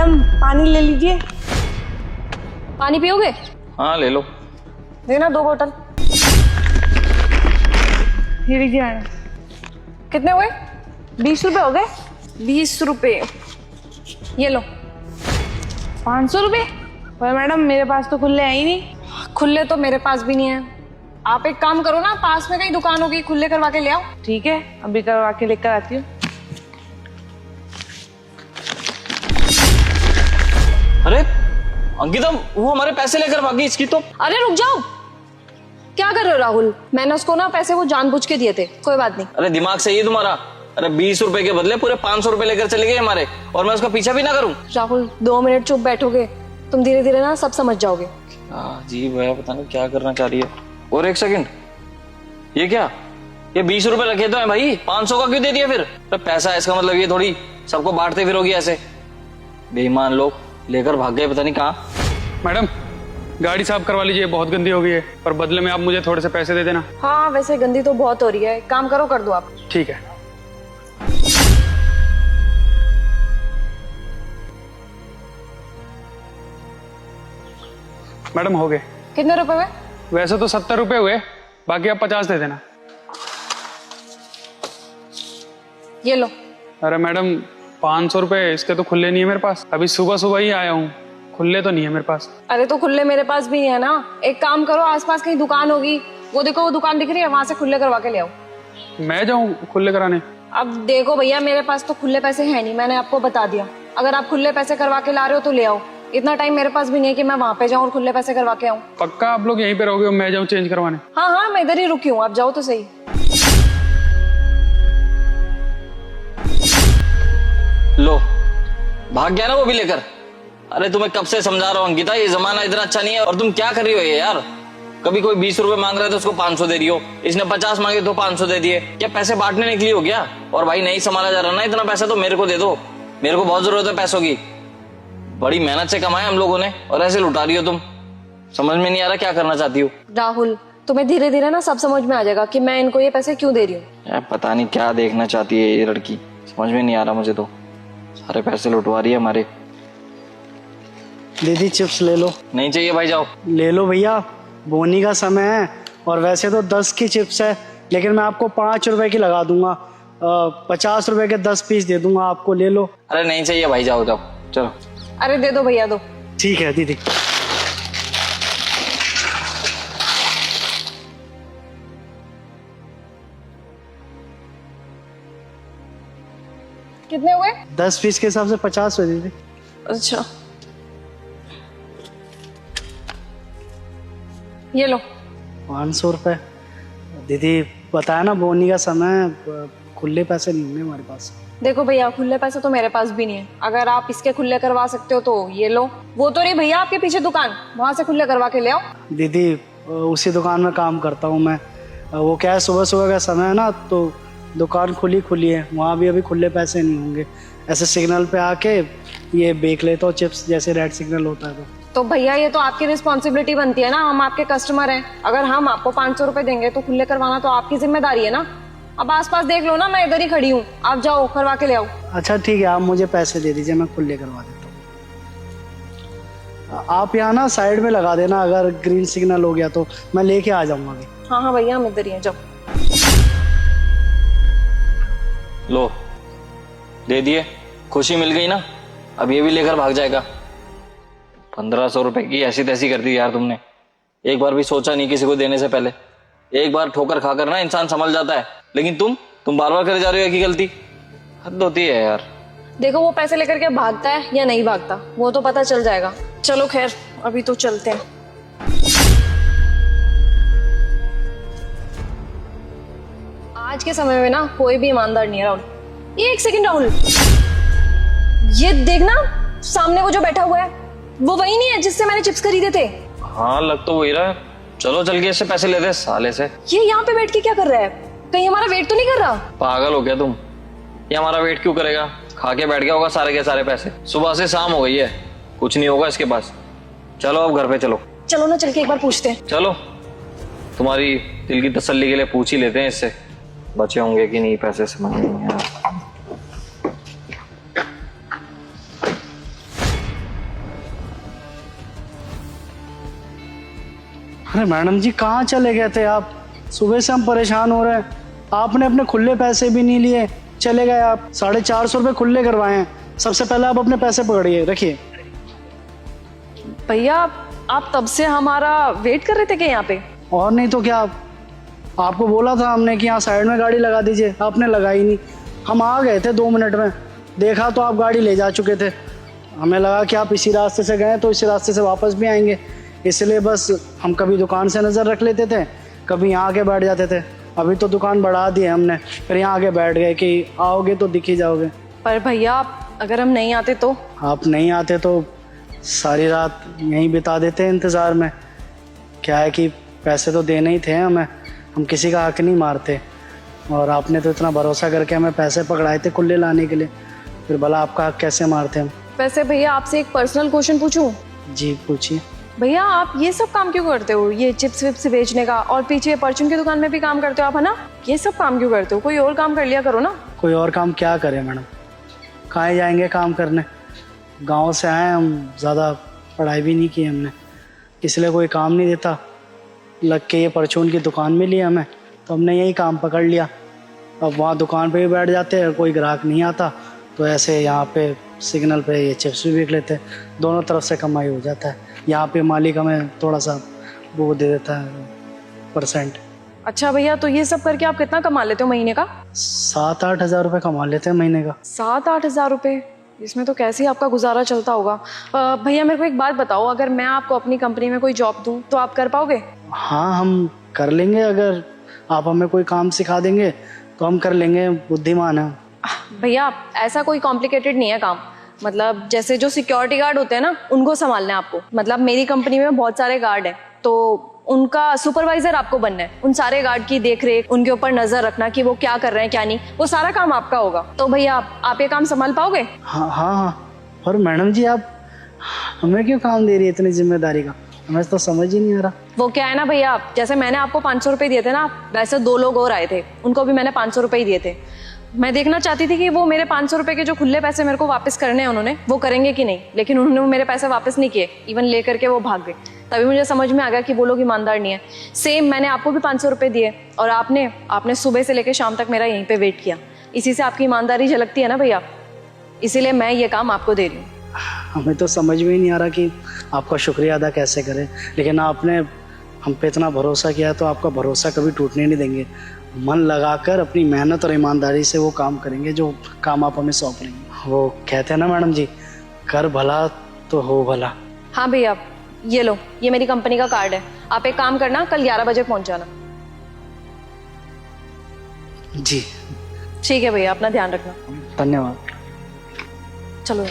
Madam पानी ले लीजिए। पानी पियोगे? हाँ ले लो। देना 2 बोतल। ये लीजिए मैडम। कितने हुए? 20 रुपए हो गए। 20 रुपए। ये लो। 500 रुपए? पर मैडम मेरे पास तो खुले है ही नहीं। खुले तो मेरे पास भी नहीं है। आप एक काम करो ना, पास में कहीं दुकान होगी, खुले करवा के ले आओ। ठीक है, अभी करवा के लेकर आती हूँ। अरे अंकिता, वो हमारे पैसे लेकर भागी इसकी तो। अरे रुक जाओ, क्या कर रहे हो राहुल? मैंने उसको ना पैसे वो जानबूझ के दिए थे, कोई बात नहीं। अरे दिमाग सही है तुम्हारा? अरे 20 रुपए के बदले पूरे 500 रुपए लेकर चले गए हमारे, और मैं उसका पीछा भी ना करूं। राहुल 2 मिनट चुप बैठोगे, तुम धीरे धीरे ना सब समझ जाओगे। जी भैया, पता नहीं क्या करना चाह रही है। और एक सेकंड, ये क्या? ये 20 रुपए रखे तो है भाई, 500 का क्यों दे दिया फिर? तो पैसा इसका मतलब ये थोड़ी सबको बांटते फिरोगी ऐसे। बेईमान लोग लेकर भाग गए पता नहीं कहाँ। मैडम गाड़ी साफ करवा लीजिए, बहुत गंदी हो गई है, पर बदले में आप मुझे थोड़े से पैसे दे देना। हाँ वैसे गंदी तो बहुत हो रही है, काम करो, कर दो आप। ठीक है। मैडम हो गए। कितने रुपए हुए? वैसे तो 70 रुपए हुए, बाकी आप 50 दे देना। ये लो। अरे मैडम 500 रुपए इसके तो खुले नहीं है मेरे पास, अभी सुबह सुबह ही आया हूँ, खुले तो नहीं है मेरे पास। अरे तो खुले मेरे पास भी नहीं है ना, एक काम करो, आसपास कहीं दुकान होगी, वो देखो वो दुकान दिख रही है, वहां से खुले करवा के ले आओ। मैं जाऊँ खुले कराने? अब देखो भैया, मेरे पास तो खुले पैसे है नहीं, मैंने आपको बता दिया। अगर आप खुले पैसे करवा के ला रहे हो तो ले आओ, इतना टाइम मेरे पास भी नहीं है कि मैं वहां पे जाऊँ और खुले पैसे करवा के आऊँ। पक्का आप लोग यहीं पे रहोगे और मैं जाऊँ चेंज करवाने? हाँ हाँ, मैं इधर ही रुकी हूँ, आप जाओ तो सही। लो, भाग गया ना वो भी लेकर। अरे तुम्हें कब से समझा रहा हूँ अंकिता, ये जमाना इतना अच्छा नहीं है। और तुम क्या कर रही हो ये यार? कभी कोई 20 रुपए मांग रहा है तो उसको 500 दे रही हो, इसने 50 मांगे तो 500 दे दिए। क्या पैसे बांटने निकली हो क्या? और भाई नहीं संभाला जा रहा ना इतना पैसा तो मेरे को दे दो, मेरे को बहुत जरूरत है पैसों की। बड़ी मेहनत से कमाए हम लोगों ने, और ऐसे लुटा रही हो तुम। समझ में नहीं आ रहा क्या करना चाहती हो। राहुल तुम्हें धीरे धीरे ना सब समझ में आ जाएगा कि मैं इनको ये पैसे क्यों दे रही हूँ। पता नहीं क्या देखना चाहती है ये लड़की, समझ में नहीं आ रहा मुझे तो। सारे पैसे लुटवा रही है हमारे। दीदी चिप्स ले लो। नहीं चाहिए भाई, जाओ। ले लो भैया, बोनी का समय है, और वैसे तो 10 की चिप्स है, लेकिन मैं आपको 5 रुपए की लगा दूंगा। 50 रुपए के 10 पीस दे दूंगा आपको, ले लो। अरे नहीं चाहिए भाई, जाओ जाओ चलो। अरे दे दो भैया, दो। ठीक है दीदी। कितने हुए? 10 पीस के हिसाब से 50 हुए दीदी। अच्छा ये लो। 500 रुपए दीदी, बताया ना बोनी का समय है, खुले पैसे नहीं होंगे हमारे पास। देखो भैया, खुले पैसे तो मेरे पास भी नहीं है, अगर आप इसके खुले करवा सकते हो तो ये लो। वो तो रही भैया आपके पीछे दुकान, वहां से खुले करवा के ले आओ। दीदी उसी दुकान में काम करता हूँ मैं, वो क्या है सुबह सुबह का समय है ना, तो दुकान खुली है, वहाँ भी अभी खुले पैसे नहीं होंगे। ऐसे सिग्नल पे आके ये बेच लेता हूँ चिप्स, जैसे रेड सिग्नल होता है तो भैया ये तो आपकी रिस्पॉन्सिबिलिटी बनती है ना, हम आपके कस्टमर हैं। अगर हम आपको 500 रुपए देंगे तो खुले करवाना तो आपकी जिम्मेदारी है ना। अब आसपास देख लो ना, मैं इधर ही खड़ी हूँ, आप जाओ करवा के ले आओ। अच्छा ठीक है, आप मुझे पैसे दे दीजिए, मैं खुले करवा देता हूँ। आप यहाँ ना साइड में लगा देना, अगर ग्रीन सिग्नल हो गया तो मैं लेके आ जाऊंगा अभी। हाँ हाँ भैया, हम इधर ही हैं, जाओ। लो दे दिए, खुशी मिल गई ना। अब ये भी लेकर भाग जाएगा। 1500 रुपए की ऐसी तैसी कर दी यार तुमने। एक बार भी सोचा नहीं किसी को देने से पहले। एक बार ठोकर खाकर ना इंसान संभल जाता है, लेकिन तुम बार बार करे जा रहे हो एक ही गलती। हद होती है यार। देखो वो पैसे लेकर के भागता है या नहीं भागता वो तो पता चल जाएगा। चलो खैर अभी तो चलते हैं। आज के समय में ना कोई भी ईमानदार नहीं है राहुल। एक सेकंड राहुल, ये देखना सामने वो जो बैठा हुआ है वो वही नहीं है जिससे मैंने चिप्स खरीदे थे। हाँ लग तो वही रहा है। चलो चल के इससे पैसे लेते हैं साले से। ये यहाँ पे बैठ के क्या कर रहा है? कहीं हमारा वेट तो नहीं कर रहा? पागल हो गया तुम? ये हमारा वेट क्यों करेगा? खा के बैठ गया होगा सारे के सारे पैसे। सुबह से शाम हो गई है, कुछ नहीं होगा इसके पास। चलो अब घर पे चलो। चलो ना, चल के एक बार पूछते हैं। चलो, तुम्हारी दिल की तसल्ली के लिए पूछ ही लेते हैं इससे, बचे होंगे कि नहीं पैसे। समझ नहीं यार। अरे मैडम जी कहाँ चले गए थे आप? सुबह से हम परेशान हो रहे हैं, आपने अपने खुले पैसे भी नहीं लिए, चले गए आप। 450 रुपये खुले करवाए हैं। सबसे पहले आप अपने पैसे पकड़िए, रखिए। भैया आप तब से हमारा वेट कर रहे थे क्या यहाँ पे? और नहीं तो क्या, आपको बोला था हमने कि यहाँ साइड में गाड़ी लगा दीजिए, आपने लगाई नहीं। हम आ गए थे 2 मिनट में, देखा तो आप गाड़ी ले जा चुके थे। हमें लगा कि आप इसी रास्ते से गए तो इसी रास्ते से वापस भी आएंगे, इसलिए बस हम कभी दुकान से नज़र रख लेते थे, कभी यहाँ आके बैठ जाते थे। अभी तो दुकान बढ़ा दी है हमने, फिर यहाँ आके बैठ गए कि आओगे तो दिख ही जाओगे। पर भैया अगर हम नहीं आते तो? आप नहीं आते तो सारी रात यहीं बिता देते इंतज़ार में। क्या है कि पैसे तो देने ही थे हमें, हम किसी का हक नहीं मारते। और आपने तो इतना भरोसा करके हमें पैसे पकड़ाए थे खुले लाने के लिए, फिर भला आपका हक कैसे मारते हम? वैसे भैया आपसे एक पर्सनल क्वेश्चन पूछूं? जी पूछिए। भैया आप ये सब काम क्यों करते हो? ये चिप्स विप्स बेचने का, और पीछे परचून की दुकान में भी काम करते हो आप, है ना? ये सब काम क्यों करते हो? कोई और काम कर लिया करो ना। कोई और काम क्या करें मैडम, कहाँ जाएंगे काम करने? गांव से आए हम, ज़्यादा पढ़ाई भी नहीं की हमने, इसलिए कोई काम नहीं देता। लग के ये परचून की दुकान मिली हमें तो हमने यही काम पकड़ लिया। अब वहाँ दुकान पे भी बैठ जाते हैं, कोई ग्राहक नहीं आता तो ऐसे यहाँ पे सिग्नल पे ये चिप्स भी बिक लेते हैं, दोनों तरफ से कमाई हो जाता है। यहाँ पे मालिक हमें थोड़ा सा वो दे देता है %। अच्छा भैया, तो ये सब करके आप कितना कमा लेते हो महीने का? 7-8 हज़ार रुपये कमा लेते हैं महीने का। 7-8 हज़ार रुपये? इसमें तो कैसे ही आपका गुजारा चलता होगा। भैया मेरे को एक बात बताओ, अगर मैं आपको अपनी कंपनी में कोई जॉब दूँ तो आप कर पाओगे? हाँ हम कर लेंगे, अगर आप हमें कोई काम सिखा देंगे तो हम कर लेंगे, बुद्धिमान है। भैया ऐसा कोई कॉम्प्लिकेटेड नहीं है काम, मतलब जैसे जो सिक्योरिटी गार्ड होते हैं ना, उनको संभालना है आपको। मतलब मेरी कंपनी में बहुत सारे गार्ड हैं, तो उनका सुपरवाइजर आपको बनना है। उन सारे गार्ड की देख रेख, उनके ऊपर नजर रखना कि वो क्या कर रहे हैं क्या नहीं, वो सारा काम आपका होगा। तो भैया आप ये काम संभाल पाओगे? हाँ हाँ हाँ। और मैडम जी आप हमें क्यों काम दे रही है इतनी जिम्मेदारी का, हमें तो समझ ही नहीं आ रहा। वो क्या है ना भैया, जैसे मैंने आपको 500 रुपये दिए थे ना, वैसे 2 लोग और आए थे, उनको भी मैंने 500 रुपये ही दिए थे। मैं देखना चाहती थी कि वो मेरे 500 रुपये के जो खुले पैसे मेरे को वापस करने हैं उन्होंने, वो करेंगे कि नहीं। लेकिन उन्होंने वो मेरे पैसे वापस नहीं किए, इवन ले करके वो भाग गए। तभी मुझे समझ में आ गया कि वो लोग ईमानदार नहीं है। सेम मैंने आपको भी 500 रुपये दिए, और आपने सुबह से लेकर शाम तक मेरा यहीं पे वेट किया। इसी से आपकी ईमानदारी झलकती है ना भैया, इसीलिए मैं ये काम आपको दे रही हूँ। हमें तो समझ में ही नहीं आ रहा कि आपका शुक्रिया अदा कैसे करें, लेकिन आपने हम पे इतना भरोसा किया तो आपका भरोसा कभी टूटने नहीं देंगे। मन लगाकर अपनी मेहनत और ईमानदारी से वो काम करेंगे जो काम आप हमें सौंप रही हैं। वो कहते हैं ना मैडम जी, कर भला तो हो भला। हाँ भैया ये लो, ये मेरी कंपनी का कार्ड है। आप एक काम करना, कल 11 बजे पहुंच जाना। जी ठीक है भैया, अपना ध्यान रखना। धन्यवाद। चलो।